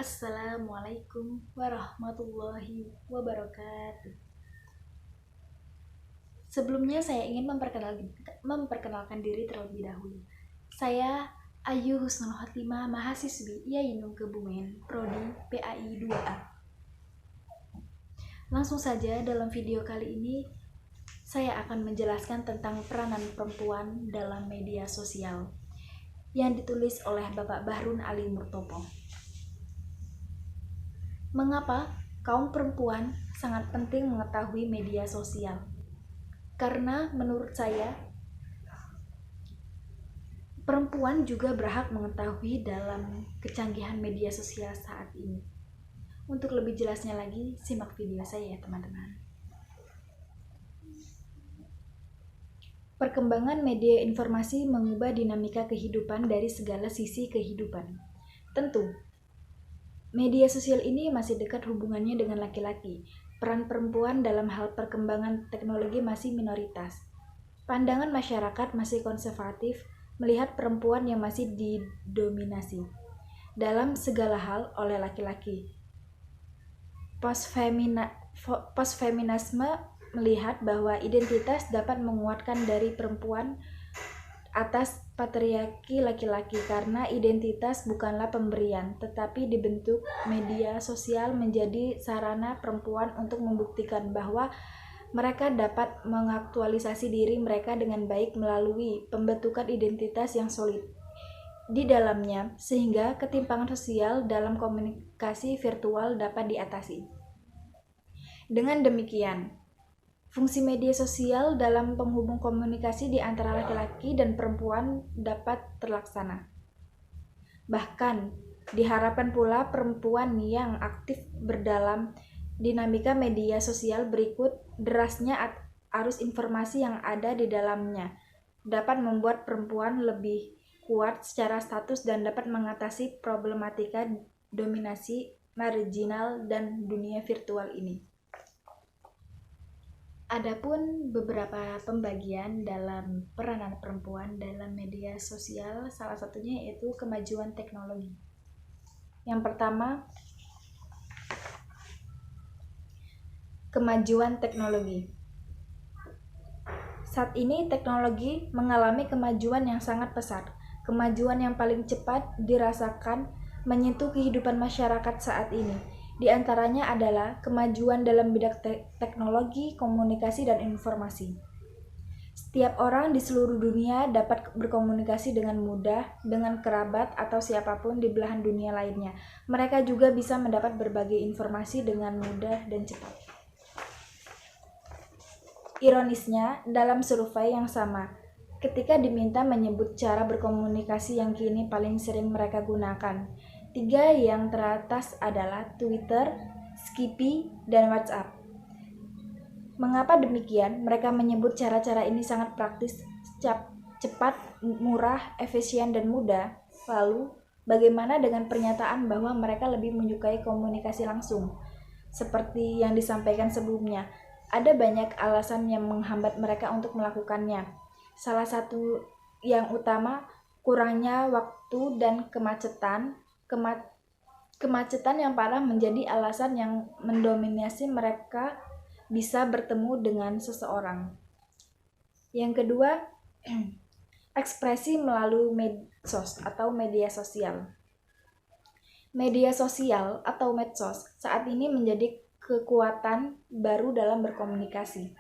Assalamualaikum warahmatullahi wabarakatuh. Sebelumnya saya ingin memperkenalkan diri terlebih dahulu. Saya Ayu Husnul Khotimah, mahasiswi IAINU Kebumen, Prodi PAI 2A. Langsung saja, dalam video kali ini saya akan menjelaskan tentang peranan perempuan dalam media sosial yang ditulis oleh Bapak Bahrun Ali Murtopo. Mengapa kaum perempuan sangat penting mengetahui media sosial? Karena menurut saya, perempuan juga berhak mengetahui dalam kecanggihan media sosial saat ini. Untuk lebih jelasnya lagi, simak video saya ya teman-teman. Perkembangan media informasi mengubah dinamika kehidupan dari segala sisi kehidupan. Tentu, media sosial ini masih dekat hubungannya dengan laki-laki. Peran perempuan dalam hal perkembangan teknologi masih minoritas. Pandangan masyarakat masih konservatif melihat perempuan yang masih didominasi dalam segala hal oleh laki-laki. Postfeminisme melihat bahwa identitas dapat menguatkan dari perempuan atas patriarki laki-laki karena identitas bukanlah pemberian, tetapi dibentuk media sosial menjadi sarana perempuan untuk membuktikan bahwa mereka dapat mengaktualisasi diri mereka dengan baik melalui pembentukan identitas yang solid di dalamnya, sehingga ketimpangan sosial dalam komunikasi virtual dapat diatasi. Dengan demikian, fungsi media sosial dalam penghubung komunikasi di antara laki-laki dan perempuan dapat terlaksana. Bahkan, diharapkan pula perempuan yang aktif berdalam dinamika media sosial berikut derasnya arus informasi yang ada di dalamnya dapat membuat perempuan lebih kuat secara status dan dapat mengatasi problematika dominasi marginal dan dunia virtual ini. Adapun beberapa pembagian dalam peranan perempuan dalam media sosial, salah satunya yaitu kemajuan teknologi. Yang pertama, kemajuan teknologi. Saat ini teknologi mengalami kemajuan yang sangat pesat. Kemajuan yang paling cepat dirasakan menyentuh kehidupan masyarakat saat ini. Di antaranya adalah kemajuan dalam bidang teknologi, komunikasi, dan informasi. Setiap orang di seluruh dunia dapat berkomunikasi dengan mudah dengan kerabat atau siapapun di belahan dunia lainnya. Mereka juga bisa mendapat berbagai informasi dengan mudah dan cepat. Ironisnya, dalam survei yang sama, ketika diminta menyebut cara berkomunikasi yang kini paling sering mereka gunakan, 3 yang teratas adalah Twitter, Skippy, dan WhatsApp. Mengapa demikian? Mereka menyebut cara-cara ini sangat praktis, cepat, murah, efisien, dan mudah. Lalu, bagaimana dengan pernyataan bahwa mereka lebih menyukai komunikasi langsung? Seperti yang disampaikan sebelumnya, ada banyak alasan yang menghambat mereka untuk melakukannya. Salah satu yang utama, kurangnya waktu dan kemacetan. Kemacetan yang parah menjadi alasan yang mendominasi mereka bisa bertemu dengan seseorang. Yang kedua, ekspresi melalui medsos atau media sosial. Media sosial atau medsos saat ini menjadi kekuatan baru dalam berkomunikasi.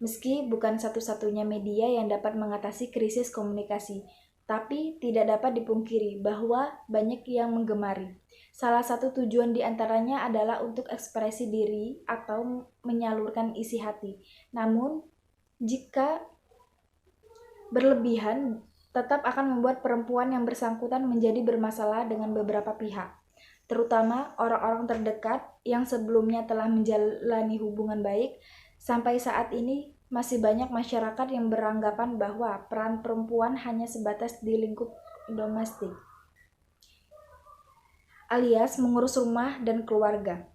Meski bukan satu-satunya media yang dapat mengatasi krisis komunikasi, tapi tidak dapat dipungkiri bahwa banyak yang menggemari. Salah satu tujuan diantaranya adalah untuk ekspresi diri atau menyalurkan isi hati. Namun, jika berlebihan, tetap akan membuat perempuan yang bersangkutan menjadi bermasalah dengan beberapa pihak, terutama orang-orang terdekat yang sebelumnya telah menjalani hubungan baik. Sampai saat ini, masih banyak masyarakat yang beranggapan bahwa peran perempuan hanya sebatas di lingkup domestik, alias mengurus rumah dan keluarga.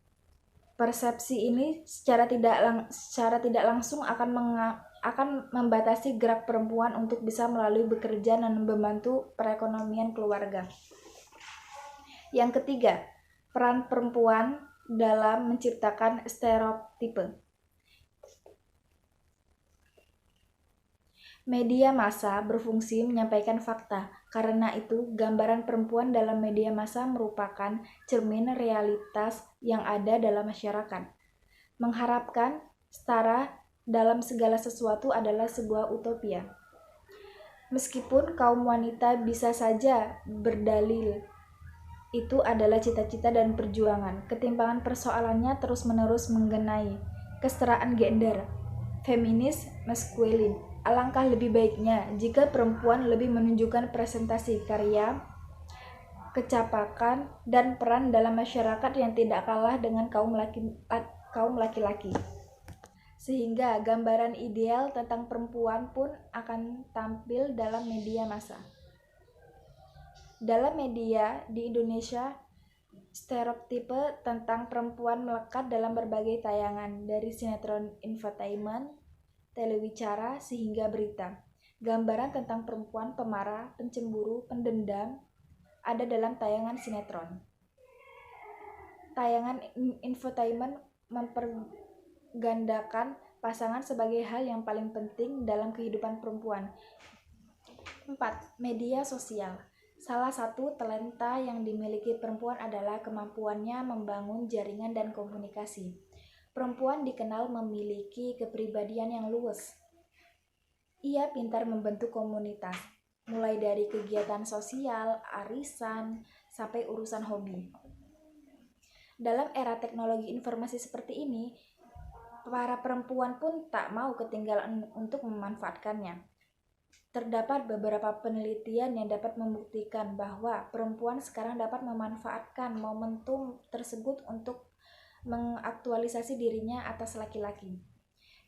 Persepsi ini secara tidak langsung akan membatasi gerak perempuan untuk bisa melalui bekerja dan membantu perekonomian keluarga. Yang ketiga, Peran perempuan dalam menciptakan stereotipe. Media massa berfungsi menyampaikan fakta. Karena itu, gambaran perempuan dalam media massa merupakan cermin realitas yang ada dalam masyarakat. Mengharapkan setara dalam segala sesuatu adalah sebuah utopia. Meskipun kaum wanita bisa saja berdalil itu adalah cita-cita dan perjuangan, ketimpangan persoalannya terus-menerus mengenai kesetaraan gender, feminis, maskulin. Alangkah lebih baiknya jika perempuan lebih menunjukkan presentasi karya, kecapakan, dan peran dalam masyarakat yang tidak kalah dengan kaum laki-laki. Sehingga gambaran ideal tentang perempuan pun akan tampil dalam media massa. Dalam media di Indonesia, stereotipe tentang perempuan melekat dalam berbagai tayangan, dari sinetron infotainment, telewicara, hingga berita. Gambaran tentang perempuan pemarah, pencemburu, pendendam ada dalam tayangan sinetron. Tayangan infotainment mempergandakan pasangan sebagai hal yang paling penting dalam kehidupan perempuan. 4. Media sosial. Salah satu talenta yang dimiliki perempuan adalah kemampuannya membangun jaringan dan komunikasi. Perempuan dikenal memiliki kepribadian yang luwes. Ia pintar membentuk komunitas, mulai dari kegiatan sosial, arisan, sampai urusan hobi. Dalam era teknologi informasi seperti ini, para perempuan pun tak mau ketinggalan untuk memanfaatkannya. Terdapat beberapa penelitian yang dapat membuktikan bahwa perempuan sekarang dapat memanfaatkan momentum tersebut untuk mengaktualisasi dirinya atas laki-laki.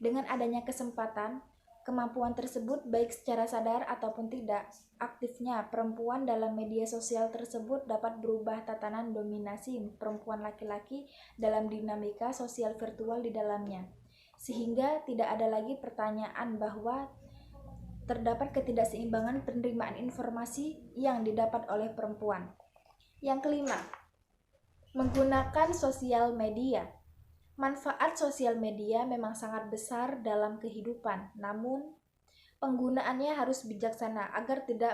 Dengan adanya kesempatan, kemampuan tersebut baik secara sadar ataupun tidak, aktifnya perempuan dalam media sosial tersebut dapat berubah tatanan dominasi perempuan laki-laki dalam dinamika sosial virtual di dalamnya. Sehingga tidak ada lagi pertanyaan bahwa terdapat ketidakseimbangan penerimaan informasi yang didapat oleh perempuan. Yang kelima, menggunakan sosial media. Manfaat sosial media memang sangat besar dalam kehidupan, namun penggunaannya harus bijaksana agar tidak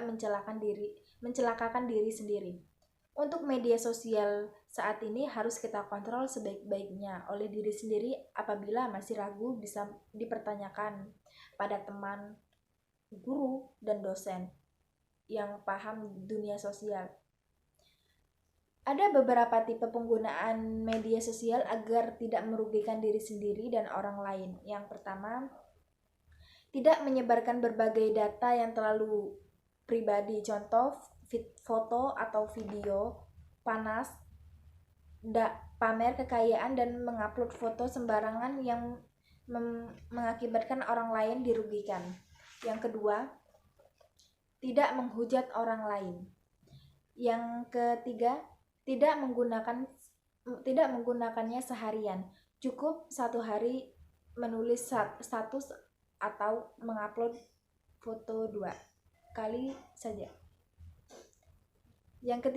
mencelakakan diri sendiri. Untuk media sosial saat ini harus kita kontrol sebaik-baiknya oleh diri sendiri. Apabila masih ragu, bisa dipertanyakan pada teman, guru, dan dosen yang paham dunia sosial. Ada beberapa tipe penggunaan media sosial agar tidak merugikan diri sendiri dan orang lain. Yang pertama, tidak menyebarkan berbagai data yang terlalu pribadi. Contoh, foto atau video panas, pamer kekayaan, dan mengupload foto sembarangan yang mengakibatkan orang lain dirugikan. Yang kedua, tidak menghujat orang lain. Yang ketiga, tidak menggunakannya seharian. Cukup satu hari menulis status atau mengupload foto 2 kali saja. Yang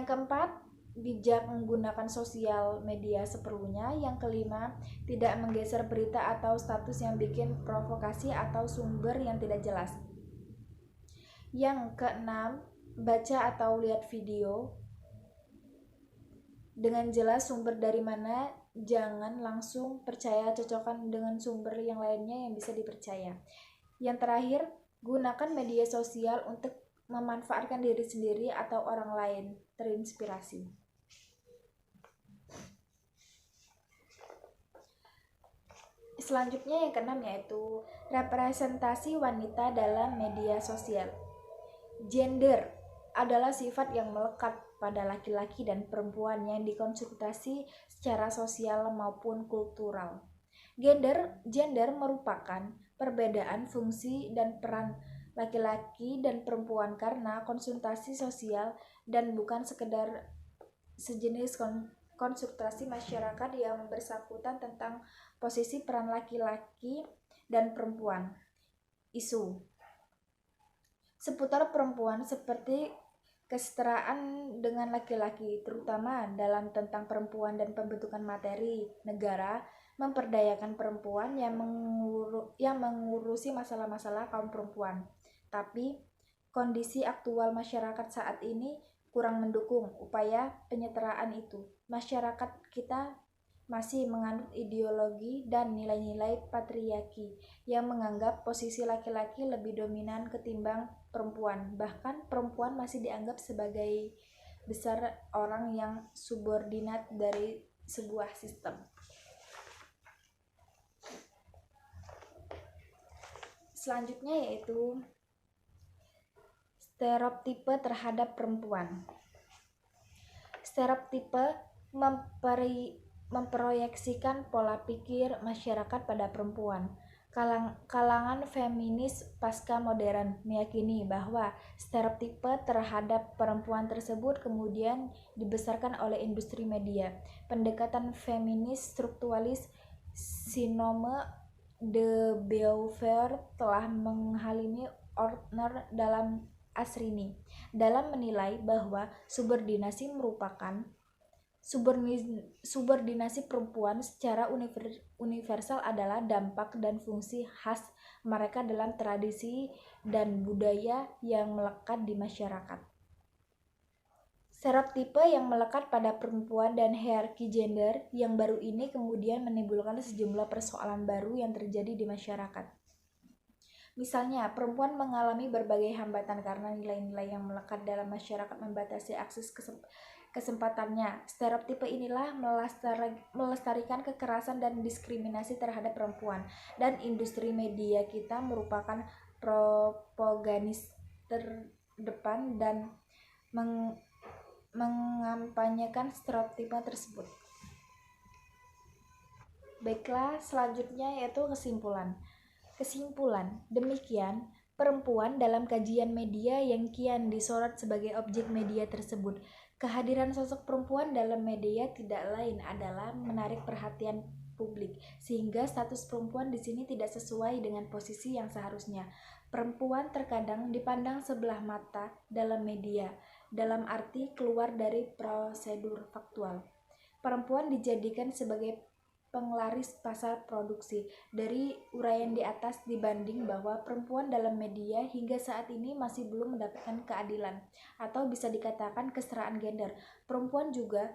keempat, bijak menggunakan sosial media seperlunya. Yang kelima, tidak menggeser berita atau status yang bikin provokasi atau sumber yang tidak jelas. Yang keenam, baca atau lihat video dengan jelas sumber dari mana, jangan langsung percaya cocokkan dengan sumber yang lainnya yang bisa dipercaya. Yang terakhir, gunakan media sosial untuk memanfaatkan diri sendiri atau orang lain terinspirasi. Selanjutnya yang keenam yaitu representasi wanita dalam media sosial. Gender adalah sifat yang melekat pada laki-laki dan perempuan yang dikonsultasi secara sosial maupun kultural. Gender merupakan perbedaan fungsi dan peran laki-laki dan perempuan karena konsultasi sosial dan bukan sekedar sejenis konsultasi masyarakat yang bersangkutan tentang posisi peran laki-laki dan perempuan. Isu seputar perempuan seperti kesetaraan dengan laki-laki, terutama dalam tentang perempuan dan pembentukan materi negara, memperdayakan perempuan yang mengurusi masalah-masalah kaum perempuan. Tapi kondisi aktual masyarakat saat ini kurang mendukung upaya penyetaraan itu. Masyarakat kita masih menganut ideologi dan nilai-nilai patriarki yang menganggap posisi laki-laki lebih dominan ketimbang perempuan. Bahkan perempuan masih dianggap sebagai besar orang yang subordinat dari sebuah sistem. Selanjutnya yaitu stereotipe terhadap perempuan. Stereotipe memproyeksikan pola pikir masyarakat pada perempuan. Kalangan feminis pasca modern meyakini bahwa stereotipe terhadap perempuan tersebut kemudian dibesarkan oleh industri media. Pendekatan feminis strukturalis Simone de Beauvoir telah menghalimi Ortner dalam Asrini dalam menilai bahwa subordinasi perempuan secara universal adalah dampak dan fungsi khas mereka dalam tradisi dan budaya yang melekat di masyarakat. Stereotipe yang melekat pada perempuan dan hierarki gender yang baru ini kemudian menimbulkan sejumlah persoalan baru yang terjadi di masyarakat. Misalnya, perempuan mengalami berbagai hambatan karena nilai-nilai yang melekat dalam masyarakat membatasi akses kesempatannya. Stereotipe inilah melestarikan kekerasan dan diskriminasi terhadap perempuan, dan industri media kita merupakan propagandis terdepan dan mengampanyekan stereotipe tersebut. Baiklah, selanjutnya yaitu Kesimpulan, demikian perempuan dalam kajian media yang kian disorot sebagai objek media tersebut. Kehadiran sosok perempuan dalam media tidak lain adalah menarik perhatian publik, sehingga status perempuan di sini tidak sesuai dengan posisi yang seharusnya. Perempuan terkadang dipandang sebelah mata dalam media, dalam arti keluar dari prosedur faktual. Perempuan dijadikan sebagai penglaris pasar produksi. Dari uraian di atas dibanding bahwa perempuan dalam media hingga saat ini masih belum mendapatkan keadilan atau bisa dikatakan kesetaraan gender. Perempuan juga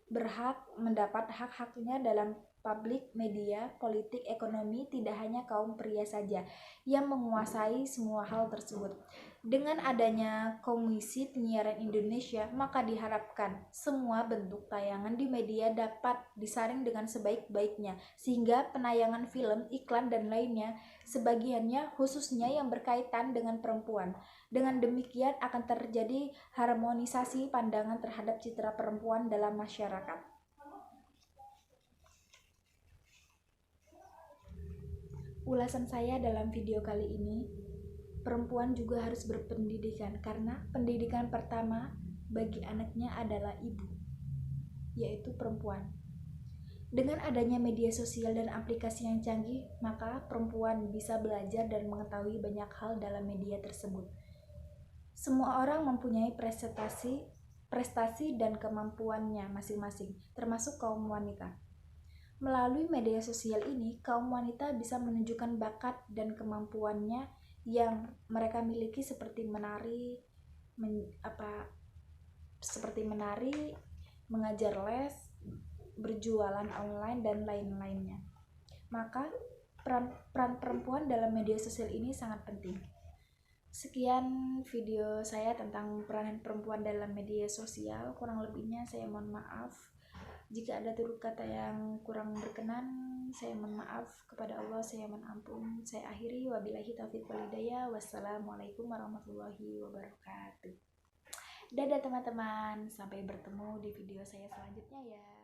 berhak mendapat hak-haknya dalam publik, media, politik, ekonomi, tidak hanya kaum pria saja yang menguasai semua hal tersebut. Dengan adanya Komisi Penyiaran Indonesia, maka diharapkan semua bentuk tayangan di media dapat disaring dengan sebaik-baiknya, sehingga penayangan film, iklan, dan lainnya sebagiannya khususnya yang berkaitan dengan perempuan. Dengan demikian akan terjadi harmonisasi pandangan terhadap citra perempuan dalam masyarakat. Ulasan saya dalam video kali ini, perempuan juga harus berpendidikan karena pendidikan pertama bagi anaknya adalah ibu, yaitu perempuan. Dengan adanya media sosial dan aplikasi yang canggih, maka perempuan bisa belajar dan mengetahui banyak hal dalam media tersebut. Semua orang mempunyai prestasi dan kemampuannya masing-masing, termasuk kaum wanita. Melalui media sosial ini, kaum wanita bisa menunjukkan bakat dan kemampuannya yang mereka miliki seperti menari, mengajar les, berjualan online, dan lain-lainnya. Maka peran perempuan dalam media sosial ini sangat penting. Sekian video saya tentang peranan perempuan dalam media sosial. Kurang lebihnya saya mohon maaf. Jika ada tutur kata yang kurang berkenan, saya mohon maaf. Kepada Allah saya mohon ampun. Saya akhiri, wabillahi taufiq wal hidayah. Wassalamualaikum warahmatullahi wabarakatuh. Dadah teman-teman, sampai bertemu di video saya selanjutnya ya.